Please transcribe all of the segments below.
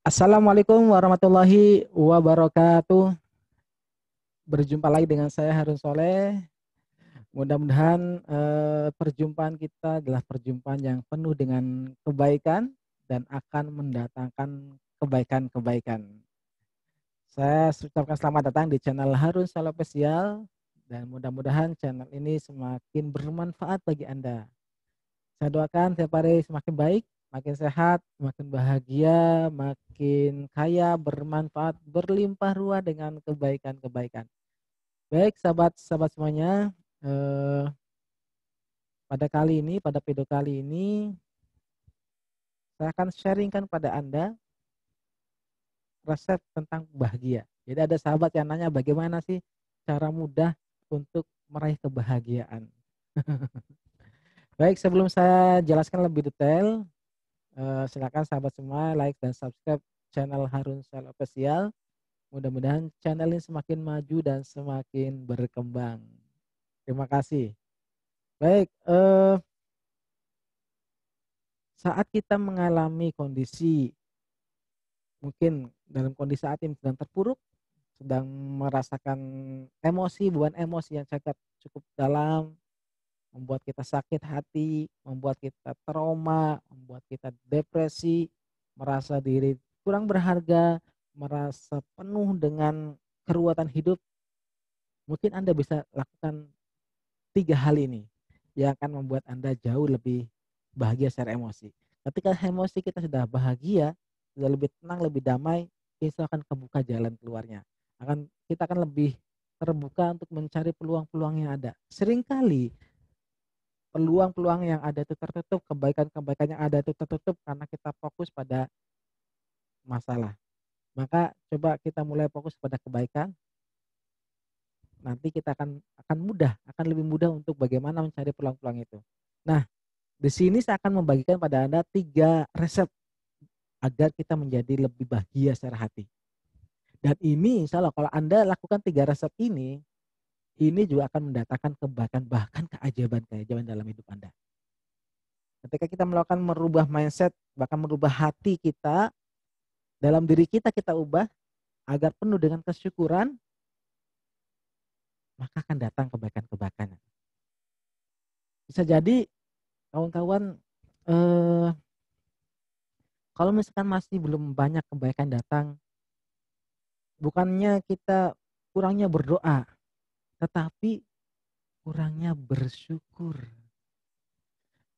Assalamualaikum warahmatullahi wabarakatuh. Berjumpa lagi dengan saya Harun Soleh. Mudah-mudahan perjumpaan kita adalah perjumpaan yang penuh dengan kebaikan dan akan mendatangkan kebaikan-kebaikan. Saya ucapkan selamat datang di channel Harun Soleh Official dan mudah-mudahan channel ini semakin bermanfaat bagi Anda. Saya doakan tiap hari semakin baik, makin sehat, makin bahagia, makin kaya, bermanfaat, berlimpah ruah dengan kebaikan-kebaikan. Baik, sahabat-sahabat semuanya, eh, pada video kali ini, saya akan sharingkan pada Anda resep tentang bahagia. Jadi ada sahabat yang nanya bagaimana sih cara mudah untuk meraih kebahagiaan. Baik, sebelum saya jelaskan lebih detail, silakan sahabat semua like dan subscribe channel Harun Sel Official. Mudah-mudahan channel ini semakin maju dan semakin berkembang. Terima kasih. Baik, saat kita mengalami kondisi mungkin dalam kondisi saat ini sedang terpuruk, sedang merasakan emosi, beban emosi yang cukup dalam, membuat kita sakit hati, membuat kita trauma, membuat kita depresi, merasa diri kurang berharga, merasa penuh dengan keruwetan hidup, mungkin Anda bisa lakukan 3 hal ini yang akan membuat Anda jauh lebih bahagia secara emosi. Ketika emosi kita sudah bahagia, sudah lebih tenang, lebih damai, kita akan kebuka jalan keluarnya. Kita akan lebih terbuka untuk mencari peluang-peluang yang ada. Seringkali peluang-peluang yang ada itu tertutup, kebaikan-kebaikan yang ada itu tertutup karena kita fokus pada masalah. Maka coba kita mulai fokus pada kebaikan, nanti kita akan lebih mudah untuk bagaimana mencari peluang-peluang itu. Nah, di sini saya akan membagikan pada Anda 3 resep agar kita menjadi lebih bahagia secara hati. Dan ini insya Allah kalau Anda lakukan 3 resep ini juga akan mendatangkan kebaikan bahkan keajaiban-keajaiban dalam hidup Anda. Ketika kita melakukan merubah mindset, bahkan merubah hati kita, dalam diri kita ubah agar penuh dengan kesyukuran, maka akan datang kebaikan-kebaikan. Bisa jadi kawan-kawan, kalau misalkan masih belum banyak kebaikan datang, bukannya kita kurangnya berdoa, tetapi kurangnya bersyukur.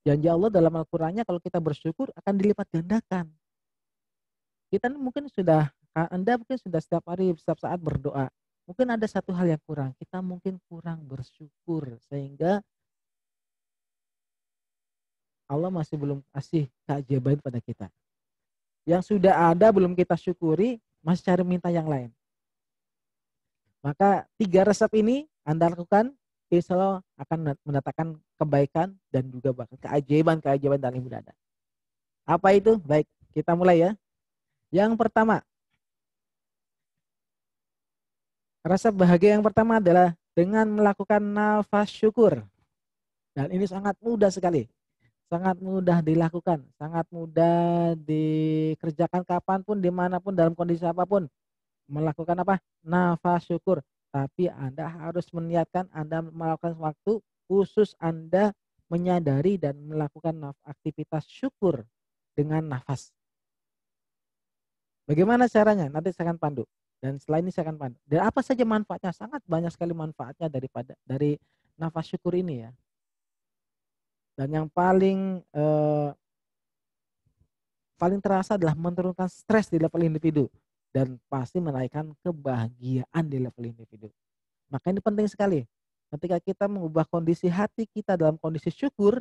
Janji Allah dalam Al-Qur'annya kalau kita bersyukur akan dilipat gandakan. Anda mungkin sudah setiap hari, setiap saat berdoa. Mungkin ada satu hal yang kurang. Kita mungkin kurang bersyukur sehingga Allah masih belum kasih keajaiban pada kita. Yang sudah ada belum kita syukuri, masih cari minta yang lain. Maka 3 resep ini Anda lakukan, insya Allah akan mendatangkan kebaikan dan juga bahkan keajaiban-keajaiban dalam hidup Anda. Apa itu? Baik, kita mulai ya. Yang pertama, resep bahagia yang pertama adalah dengan melakukan nafas syukur. Dan ini sangat mudah sekali. Sangat mudah dilakukan, sangat mudah dikerjakan kapanpun, dimanapun, dalam kondisi apapun. Melakukan apa? Nafas syukur. Tapi Anda harus meniatkan Anda melakukan waktu khusus Anda menyadari dan melakukan aktivitas syukur dengan nafas. Bagaimana caranya? Nanti saya akan pandu. Dan setelah ini saya akan pandu. Dan apa saja manfaatnya? Sangat banyak sekali manfaatnya dari nafas syukur ini ya. Dan yang paling terasa adalah menurunkan stres di level individu dan pasti menaikkan kebahagiaan di level individu. Maka ini penting sekali. Ketika kita mengubah kondisi hati kita dalam kondisi syukur,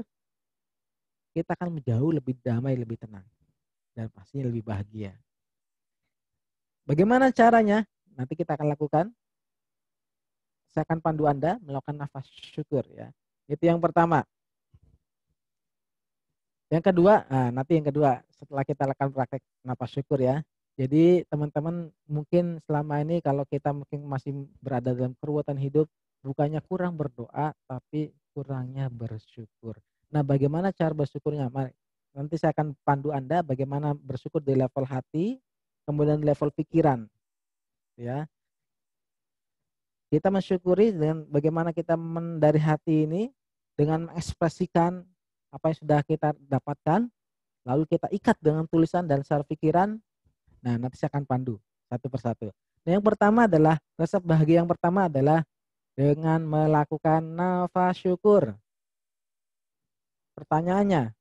kita akan jauh lebih damai, lebih tenang dan pastinya lebih bahagia. Bagaimana caranya? Nanti kita akan lakukan. Saya akan pandu Anda melakukan nafas syukur ya. Itu yang pertama. Yang kedua, nanti yang kedua setelah kita lakukan praktek nafas syukur ya. Jadi teman-teman mungkin selama ini kalau kita mungkin masih berada dalam keruwetan hidup, bukannya kurang berdoa, tapi kurangnya bersyukur. Nah, bagaimana cara bersyukurnya? Mari, nanti saya akan pandu Anda bagaimana bersyukur di level hati, kemudian level pikiran, ya. Kita mensyukuri dengan bagaimana kita dari hati ini dengan mengekspresikan apa yang sudah kita dapatkan, lalu kita ikat dengan tulisan dan secara pikiran. Nah, nanti saya akan pandu satu persatu. Nah, yang pertama adalah resep bahagia yang pertama adalah dengan melakukan nafas syukur. Pertanyaannya,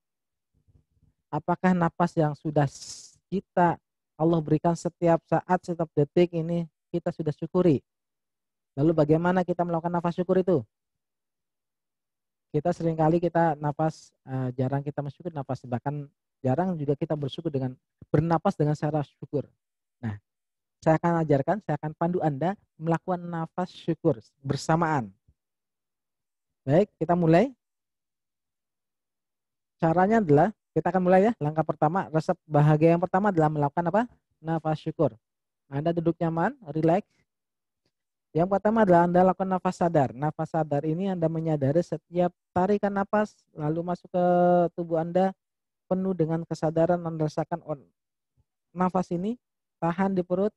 apakah napas yang sudah kita Allah berikan setiap saat, setiap detik ini kita sudah syukuri? Lalu bagaimana kita melakukan nafas syukur itu? Kita seringkali kita napas, jarang kita mensyukur napas, bahkan jarang juga kita bersyukur dengan bernapas dengan cara syukur. Nah, saya akan ajarkan, saya akan pandu Anda melakukan nafas syukur bersamaan. Baik, kita mulai. Caranya adalah, kita akan mulai ya. Langkah pertama, resep bahagia yang pertama adalah melakukan apa? Nafas syukur. Anda duduk nyaman, rileks. Yang pertama adalah Anda lakukan nafas sadar. Nafas sadar ini Anda menyadari setiap tarikan nafas lalu masuk ke tubuh Anda penuh dengan kesadaran, Anda rasakan nafas ini, tahan di perut,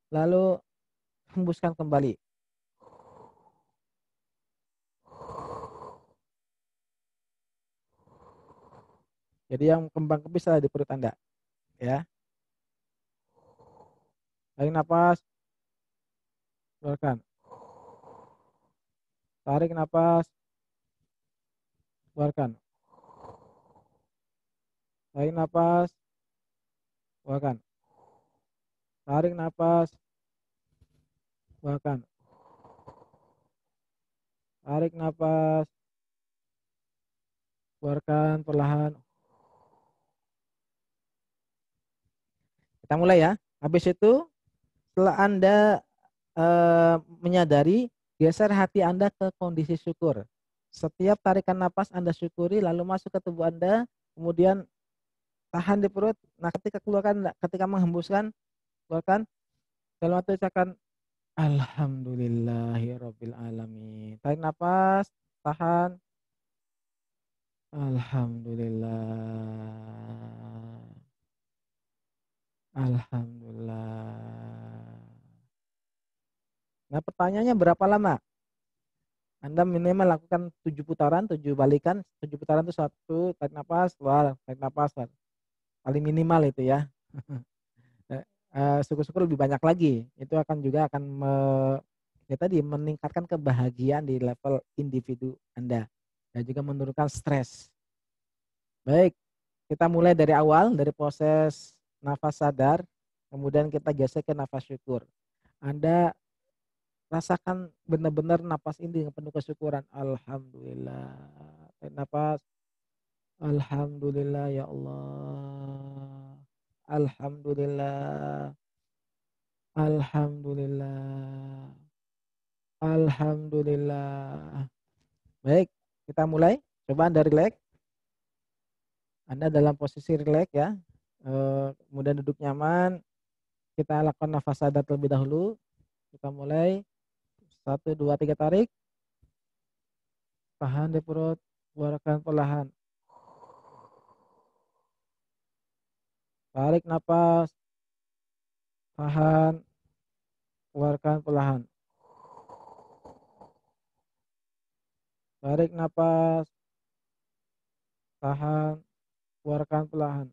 lalu hembuskan kembali. Jadi yang kembang kempis ada di perut Anda, ya. Tarik nafas, keluarkan. Tarik nafas, keluarkan. Tarik nafas, keluarkan. Tarik nafas, keluarkan. Tarik nafas, keluarkan perlahan. Kita mulai ya. Habis itu setelah Anda menyadari, geser hati Anda ke kondisi syukur. Setiap tarikan napas Anda syukuri, lalu masuk ke tubuh Anda, kemudian tahan di perut. Nah, ketika keluarkan, ketika menghembuskan, keluarkan. Dalam waktu ucapkan Alhamdulillahirabbil alamin. Tarik napas, tahan. Alhamdulillah. Alhamdulillah. Nah, pertanyaannya berapa lama? Anda minimal lakukan 7 putaran, 7 balikan. 7 putaran itu 1, tarik napas, keluar, tarik napas, keluar. Paling minimal itu ya. Syukur-syukur lebih banyak lagi. Itu akan juga akan ya tadi meningkatkan kebahagiaan di level individu Anda dan juga menurunkan stres. Baik, kita mulai dari awal, dari proses nafas sadar, kemudian kita geser ke nafas syukur. Anda rasakan benar-benar napas ini dengan penuh kesyukuran. Alhamdulillah. Tarik napas. Alhamdulillah ya Allah. Alhamdulillah. Alhamdulillah. Alhamdulillah. Baik, kita mulai. Coba Anda rileks. Anda dalam posisi rileks ya. Kemudian duduk nyaman. Kita lakukan nafas sadar terlebih dahulu. Kita mulai. 1, 2, 3 tarik. Tahan di perut. Keluarkan perlahan. Tarik nafas. Tahan. Keluarkan perlahan. Tarik nafas. Tahan. Keluarkan perlahan.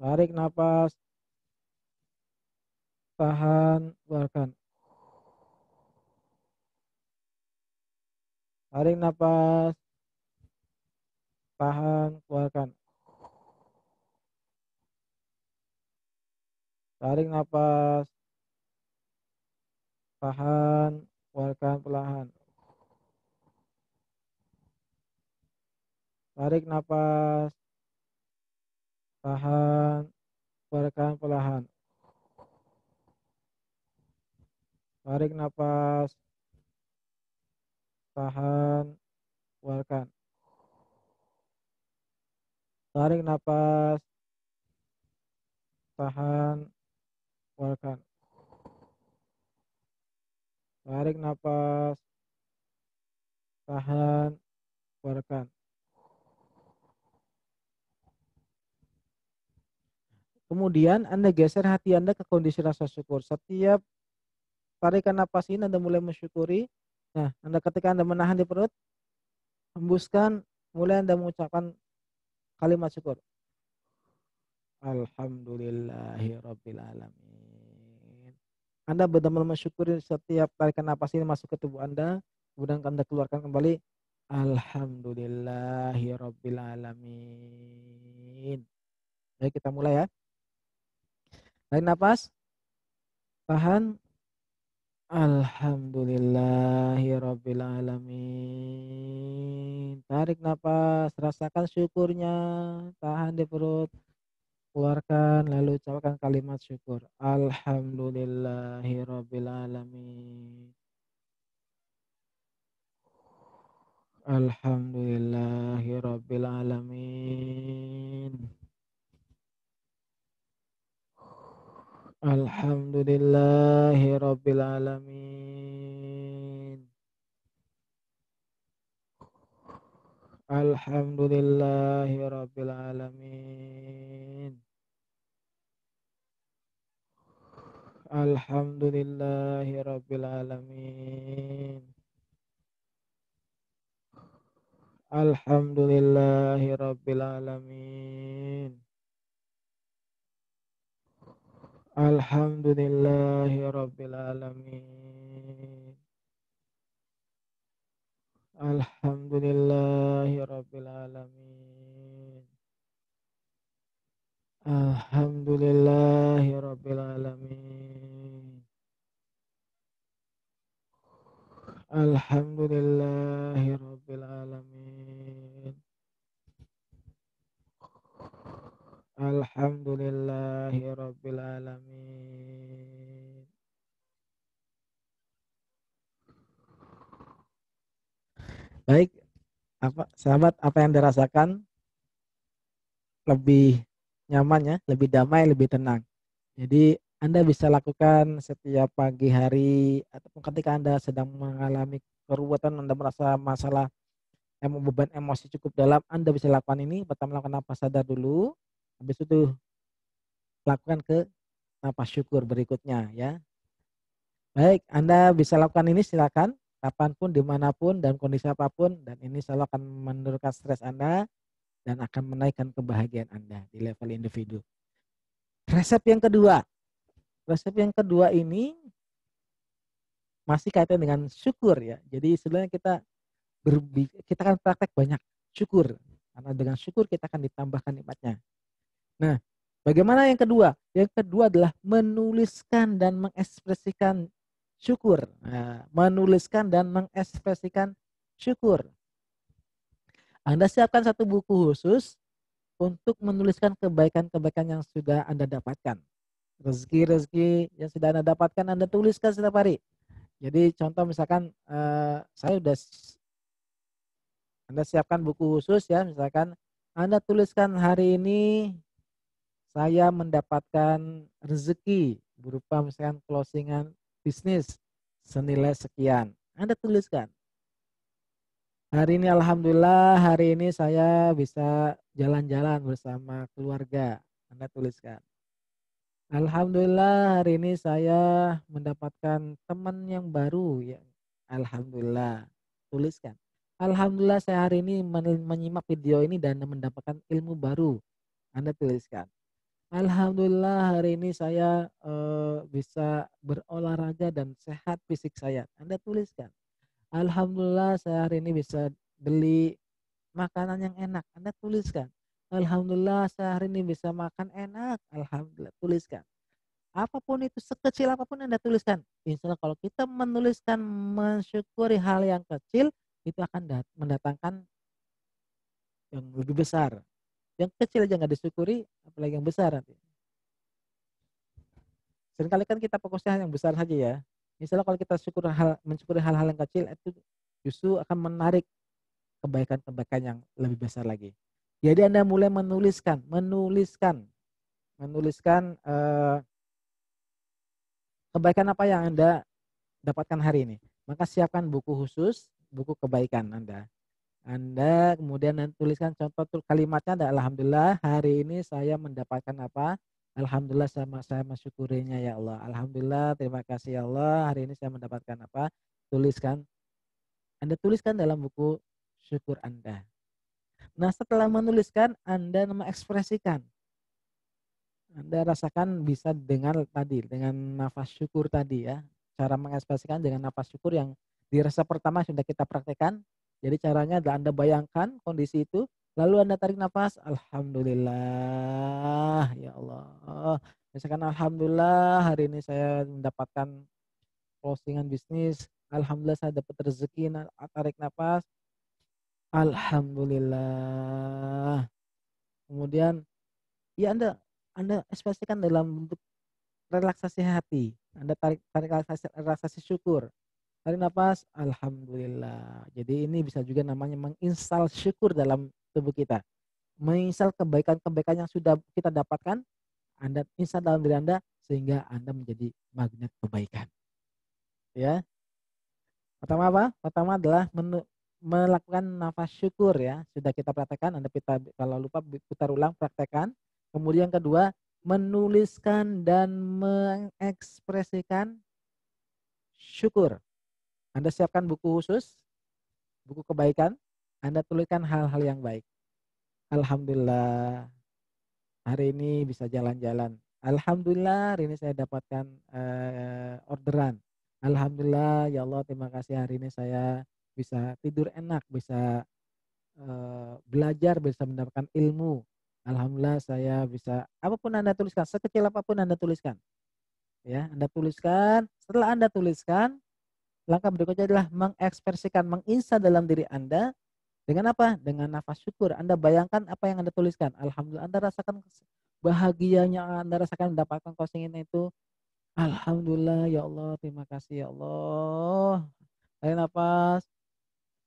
Tarik nafas. Tahan. Keluarkan. Tarik nafas. Tahan. Keluarkan. Tarik nafas. Tahan. Keluarkan perlahan. Tarik nafas. Tahan. Keluarkan perlahan. Tarik nafas. Tahan. Keluarkan. Tarik nafas. Tahan. Keluarkan. Tarik nafas. Tahan. Keluarkan. Kemudian Anda geser hati Anda ke kondisi rasa syukur. Setiap tarikan napas ini Anda mulai mensyukuri. Nah, ketika Anda menahan di perut, hembuskan, mulai Anda mengucapkan kalimat syukur. Alhamdulillahirabbil alamin. Anda benar-benar mensyukuri setiap tarikan napas ini masuk ke tubuh Anda, kemudian Anda keluarkan kembali. Alhamdulillahirabbil alamin. Baik, kita mulai ya. Tarik napas, tahan. Alhamdulillahirabbil alamin. Tarik napas, rasakan syukurnya, tahan di perut. Keluarkan lalu ucapkan kalimat syukur. Alhamdulillahirabbil alamin. Alhamdulillahirabbil alamin. Alhamdulillahirabbil alamin. Alhamdulillahirabbil alamin. Alhamdulillahirabbil alamin. Alhamdulillahirabbil alamin. Alhamdulillahirabbil alamin. Alhamdulillahirabbil alamin. Alhamdulillahirabbil alamin. Alhamdulillahirabbil alamin. Alhamdulillahirabbil alamin. Baik, sahabat, apa yang dirasakan? Lebih nyaman ya, lebih damai, lebih tenang. Jadi Anda bisa lakukan setiap pagi hari ataupun ketika Anda sedang mengalami keruwetan, Anda merasa masalah beban emosi cukup dalam, Anda bisa lakukan ini. Pertama lakukan napas sadar dulu, habis itu lakukan ke napas syukur berikutnya ya. Baik, Anda bisa lakukan ini silakan kapanpun, dimanapun, dalam kondisi apapun, dan ini selalu akan menurunkan stres Anda dan akan menaikkan kebahagiaan Anda di level individu. Resep yang kedua ini masih kaitan dengan syukur ya. Jadi sebenarnya kita akan praktek banyak syukur, karena dengan syukur kita akan ditambahkan nikmatnya. Nah, bagaimana yang kedua? Yang kedua adalah menuliskan dan mengekspresikan syukur. Nah, menuliskan dan mengekspresikan syukur. Anda siapkan satu buku khusus untuk menuliskan kebaikan-kebaikan yang sudah Anda dapatkan. Rezeki-rezeki yang sudah Anda dapatkan Anda tuliskan setiap hari. Jadi contoh misalkan Anda siapkan buku khusus ya, misalkan Anda tuliskan hari ini saya mendapatkan rezeki berupa misalkan closingan bisnis senilai sekian. Anda tuliskan. Hari ini alhamdulillah hari ini saya bisa jalan-jalan bersama keluarga. Anda tuliskan. Alhamdulillah hari ini saya mendapatkan teman yang baru ya. Alhamdulillah. Tuliskan. Alhamdulillah saya hari ini menyimak video ini dan mendapatkan ilmu baru. Anda tuliskan. Alhamdulillah hari ini saya bisa berolahraga dan sehat fisik saya. Anda tuliskan. Alhamdulillah saya hari ini bisa beli makanan yang enak. Anda tuliskan. Alhamdulillah saya hari ini bisa makan enak. Alhamdulillah, tuliskan. Apapun itu, sekecil apapun Anda tuliskan. Insya Allah kalau kita menuliskan mensyukuri hal yang kecil, itu akan mendatangkan yang lebih besar. Yang kecil aja nggak disyukuri, apalagi yang besar nanti. Seringkali kan kita fokusnya yang besar saja ya. Misalnya kalau kita mensyukuri hal-hal yang kecil, itu justru akan menarik kebaikan-kebaikan yang lebih besar lagi. Jadi Anda mulai menuliskan kebaikan apa yang Anda dapatkan hari ini. Maka siapkan buku khusus, buku kebaikan Anda. Anda kemudian tuliskan contoh kalimatnya ada alhamdulillah hari ini saya mendapatkan apa? Alhamdulillah saya mensyukurinya ya Allah. Alhamdulillah, terima kasih ya Allah. Hari ini saya mendapatkan apa? Tuliskan. Anda tuliskan dalam buku syukur Anda. Nah, setelah menuliskan, Anda mengekspresikan. Anda rasakan bisa dengan nafas syukur tadi ya. Cara mengekspresikan dengan nafas syukur yang di resep pertama sudah kita praktekkan. Jadi caranya adalah Anda bayangkan kondisi itu, lalu Anda tarik nafas, alhamdulillah ya Allah. Misalkan alhamdulillah hari ini saya mendapatkan closingan bisnis, alhamdulillah saya dapat rezeki, tarik nafas, alhamdulillah. Kemudian ya Anda ekspresikan dalam bentuk relaksasi hati. Anda tarik tarik relaksasi syukur. Tarik nafas, alhamdulillah. Jadi ini bisa juga namanya menginstal syukur dalam tubuh kita. Menginstal kebaikan-kebaikan yang sudah kita dapatkan, Anda install dalam diri Anda sehingga Anda menjadi magnet kebaikan. Ya. Pertama apa? Pertama adalah melakukan nafas syukur ya. Sudah kita praktekkan, Anda kalau lupa putar ulang praktekkan. Kemudian kedua, menuliskan dan mengekspresikan syukur. Anda siapkan buku khusus, buku kebaikan, Anda tuliskan hal-hal yang baik. Alhamdulillah, hari ini bisa jalan-jalan. Alhamdulillah, hari ini saya dapatkan orderan. Alhamdulillah, ya Allah terima kasih hari ini saya bisa tidur enak, bisa belajar, bisa mendapatkan ilmu. Alhamdulillah saya bisa, apapun Anda tuliskan, sekecil apapun Anda tuliskan. Ya, Anda tuliskan, setelah Anda tuliskan, langkah berikutnya adalah mengekspresikan, menginstal dalam diri Anda dengan apa? Dengan nafas syukur. Anda bayangkan apa yang Anda tuliskan. Alhamdulillah, Anda rasakan bahagianya, Anda rasakan mendapatkan closing itu. Alhamdulillah ya Allah, terima kasih ya Allah. Tarik nafas.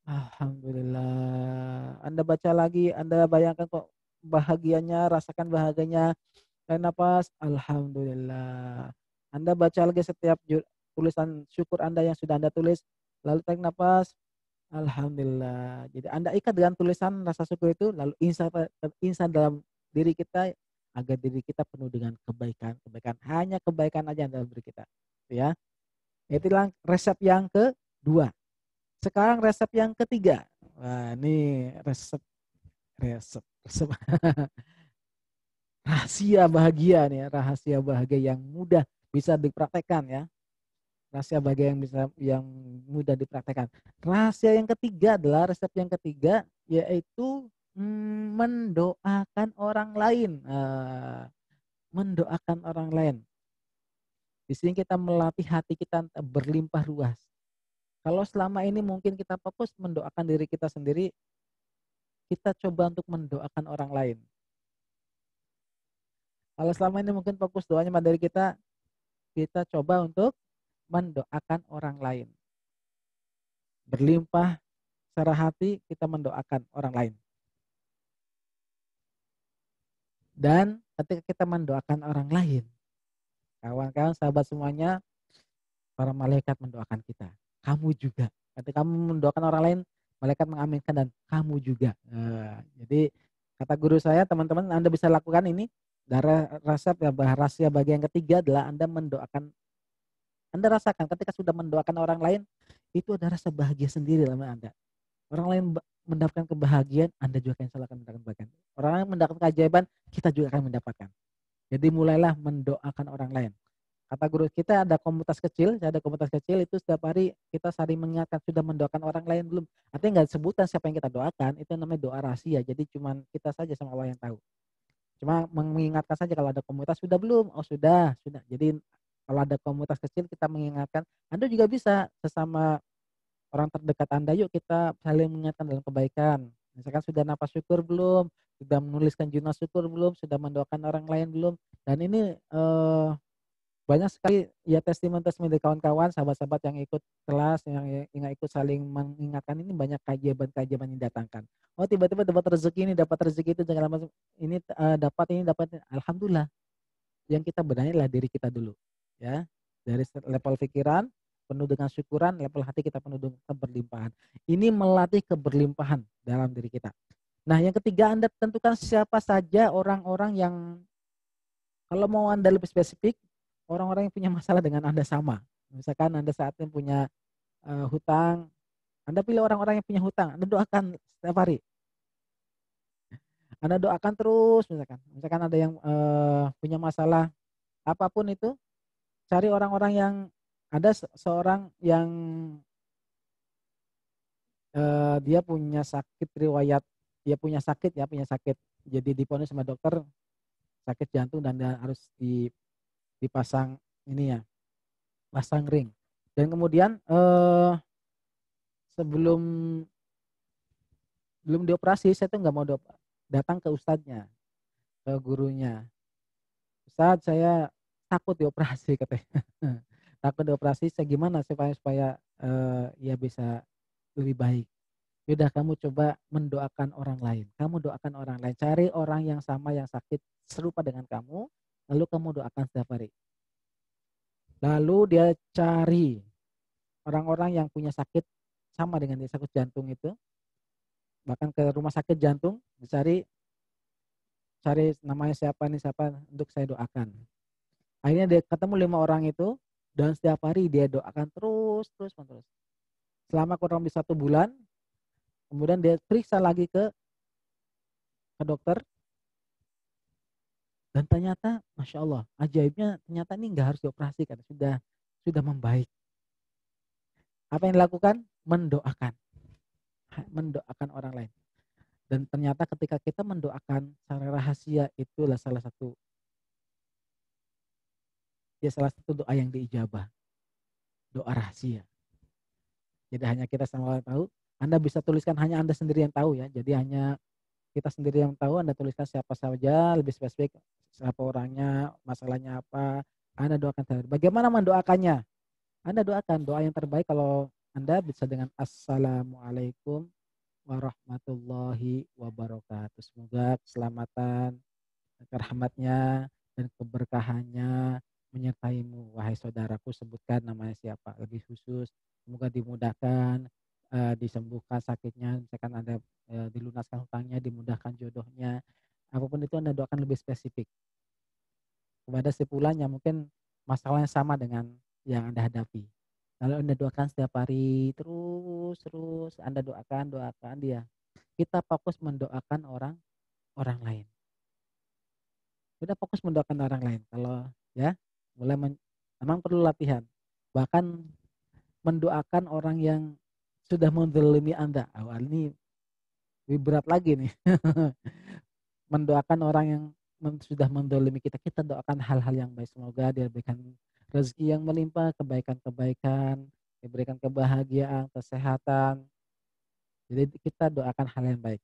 Alhamdulillah. Anda baca lagi, Anda bayangkan kok bahagianya, rasakan bahagianya. Tarik nafas. Alhamdulillah. Anda baca lagi setiap tulisan syukur Anda yang sudah Anda tulis. Lalu tarik nafas. Alhamdulillah. Jadi Anda ikat dengan tulisan rasa syukur itu, lalu insan dalam diri kita agar diri kita penuh dengan kebaikan. Hanya kebaikan aja dalam diri kita. Ya. Itulah resep yang kedua. Sekarang resep yang ketiga. Wah, ini resep rahasia bahagia nih, rahasia bahagia yang mudah bisa dipraktekkan ya. Rahasia bahagia yang mudah dipraktekkan. Rahasia yang ketiga adalah resep yang ketiga yaitu mendoakan orang lain. Mendoakan orang lain. Di sini kita melatih hati kita berlimpah ruas. Kalau selama ini mungkin kita fokus mendoakan diri kita sendiri, kita coba untuk mendoakan orang lain. Kalau selama ini mungkin fokus doanya pada diri kita coba untuk mendoakan orang lain. Berlimpah secara hati kita mendoakan orang lain. Dan ketika kita mendoakan orang lain, kawan-kawan, sahabat semuanya, para malaikat mendoakan kita. Kamu juga. Ketika kamu mendoakan orang lain, malaikat mengaminkan dan kamu juga. Jadi kata guru saya, teman-teman Anda bisa lakukan ini. Resep ya, rahasia bagian ketiga adalah Anda mendoakan. Anda rasakan ketika sudah mendoakan orang lain, itu ada rasa bahagia sendiri dalam Anda. Orang lain mendapatkan kebahagiaan, Anda juga akan mendapatkan kebahagiaan. Orang lain mendapatkan keajaiban, kita juga akan mendapatkan. Jadi mulailah mendoakan orang lain. Kata guru kita ada komunitas kecil, itu setiap hari kita saling mengingatkan sudah mendoakan orang lain belum. Artinya nggak sebutan siapa yang kita doakan, itu namanya doa rahasia. Jadi cuman kita saja sama Allah yang tahu. Cuma mengingatkan saja kalau ada komunitas sudah belum? Oh sudah. Jadi kalau ada komunitas kecil kita mengingatkan, Anda juga bisa sesama orang terdekat Anda, yuk kita saling mengingatkan dalam kebaikan. Misalkan sudah nafas syukur belum? Sudah menuliskan jurnal syukur belum? Sudah mendoakan orang lain belum? Dan ini banyak sekali ya testimoni dari kawan-kawan, sahabat-sahabat yang ikut kelas, yang ikut saling mengingatkan, ini banyak keajaiban yang didatangkan. Oh tiba-tiba dapat rezeki itu jangan lama ini dapat. Alhamdulillah. Yang kita benahi adalah diri kita dulu. Ya. Dari level pikiran penuh dengan syukuran, level hati kita penuh dengan keberlimpahan. Ini melatih keberlimpahan dalam diri kita. Nah, yang ketiga Anda tentukan siapa saja orang-orang yang Kalau mau Anda lebih spesifik, orang-orang yang punya masalah dengan Anda sama. Misalkan Anda saat ini punya hutang, Anda pilih orang-orang yang punya hutang, Anda doakan setiap hari. Anda doakan terus, misalkan ada yang punya masalah apapun itu, cari orang-orang yang ada seorang yang dia punya sakit riwayat, dia punya sakit jadi diponis sama dokter sakit jantung dan dia harus dipasang ini ya, pasang ring. Dan kemudian sebelum belum dioperasi, saya tuh nggak mau datang ke ustadznya, ke gurunya. Ustadz, saya takut dioperasi katanya. Takut dioperasi, saya gimana supaya ya bisa lebih baik. Yaudah, kamu coba mendoakan orang lain. Kamu doakan orang lain. Cari orang yang sama, yang sakit serupa dengan kamu. Lalu kamu doakan setiap hari. Lalu dia cari orang-orang yang punya sakit sama dengan dia, sakit jantung itu. Bahkan ke rumah sakit jantung, cari namanya siapa untuk saya doakan. Akhirnya dia ketemu 5 orang itu, dan setiap hari dia doakan terus. Selama kurang lebih 1 bulan, kemudian dia periksa lagi ke dokter, dan ternyata Masya Allah, ajaibnya ternyata ini nggak harus dioperasikan, sudah membaik. Apa yang dilakukan? Mendoakan orang lain. Dan ternyata ketika kita mendoakan secara rahasia, itulah salah satu doa yang diijabah, doa rahasia. Jadi hanya kita sama tahu. Anda bisa tuliskan, hanya Anda sendiri yang tahu ya. Jadi hanya kita sendiri yang tahu. Anda tuliskan siapa saja, lebih spesifik siapa orangnya, masalahnya apa. Anda doakan. Bagaimana mendoakannya? Anda doakan doa yang terbaik. Kalau Anda bisa dengan Assalamualaikum warahmatullahi wabarakatuh. Semoga keselamatan, rahmatnya, dan keberkahannya menyertaimu. Wahai saudaraku, sebutkan namanya siapa. Lebih khusus, semoga dimudahkan, disembuhkan sakitnya, misalkan Anda dilunaskan hutangnya, dimudahkan jodohnya. Apapun itu Anda doakan lebih spesifik. Kepada sepulan yang mungkin masalahnya sama dengan yang Anda hadapi. Lalu Anda doakan setiap hari, terus Anda doakan dia. Kita fokus mendoakan orang lain. Kita fokus mendoakan orang lain. Kalau ya, memang perlu latihan. Bahkan mendoakan orang yang sudah menzalimi Anda. Awal ini lebih berat lagi nih. Mendoakan orang yang sudah menzalimi kita. Kita doakan hal-hal yang baik. Semoga dia berikan rezeki yang melimpah, kebaikan-kebaikan, diberikan kebahagiaan, kesehatan. Jadi kita doakan hal yang baik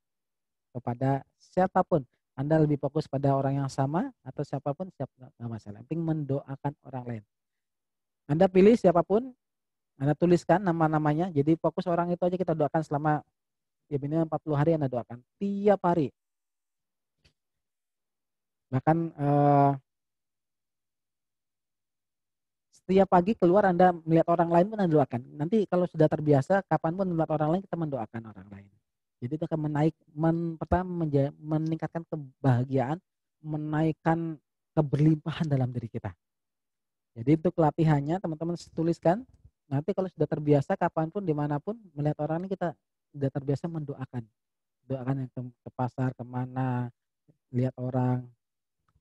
kepada siapapun. Anda lebih fokus pada orang yang sama atau siapapun, nggak masalah. Yang penting mendoakan orang lain. Anda pilih siapapun, Anda tuliskan nama-namanya. Jadi fokus orang itu aja kita doakan selama ya minimal 40 hari Anda doakan. Tiap hari. Bahkan setiap pagi keluar Anda melihat orang lain pun Anda doakan. Nanti kalau sudah terbiasa, kapanpun melihat orang lain kita mendoakan orang lain. Jadi itu akan meningkatkan kebahagiaan, menaikkan keberlimpahan dalam diri kita. Jadi untuk latihannya teman-teman tuliskan. Nanti kalau sudah terbiasa, kapanpun dimanapun melihat orang ini kita sudah terbiasa mendoakan. Doakan yang ke pasar, kemana, lihat orang,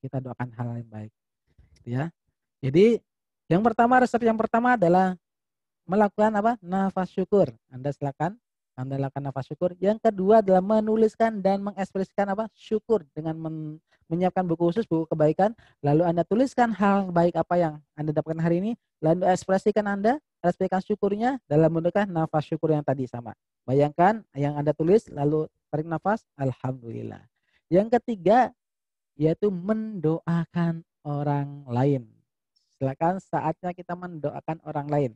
kita doakan hal yang baik. Ya. Jadi resep yang pertama adalah melakukan apa? Nafas syukur. Anda silakan Anda lakukan nafas syukur. Yang kedua adalah menuliskan dan mengekspresikan apa? Syukur dengan menyiapkan buku khusus, buku kebaikan. Lalu Anda tuliskan hal baik apa yang Anda dapatkan hari ini. Lalu ekspresikan syukurnya dalam bentuk nafas syukur yang tadi sama. Bayangkan yang Anda tulis, lalu tarik nafas, alhamdulillah. Yang ketiga yaitu mendoakan orang lain. Silakan saatnya kita mendoakan orang lain.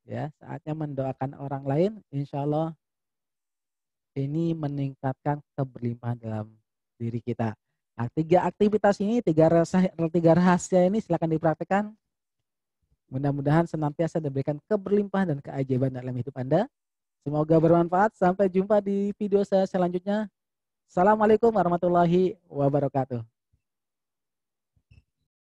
Ya, saatnya mendoakan orang lain, insya Allah ini meningkatkan keberlimpahan dalam diri kita. Nah, 3 aktivitas ini, 3 rahasia ini silakan dipraktikkan. Mudah-mudahan senantiasa diberikan keberlimpahan dan keajaiban dalam hidup Anda. Semoga bermanfaat. Sampai jumpa di video saya selanjutnya. Assalamualaikum warahmatullahi wabarakatuh.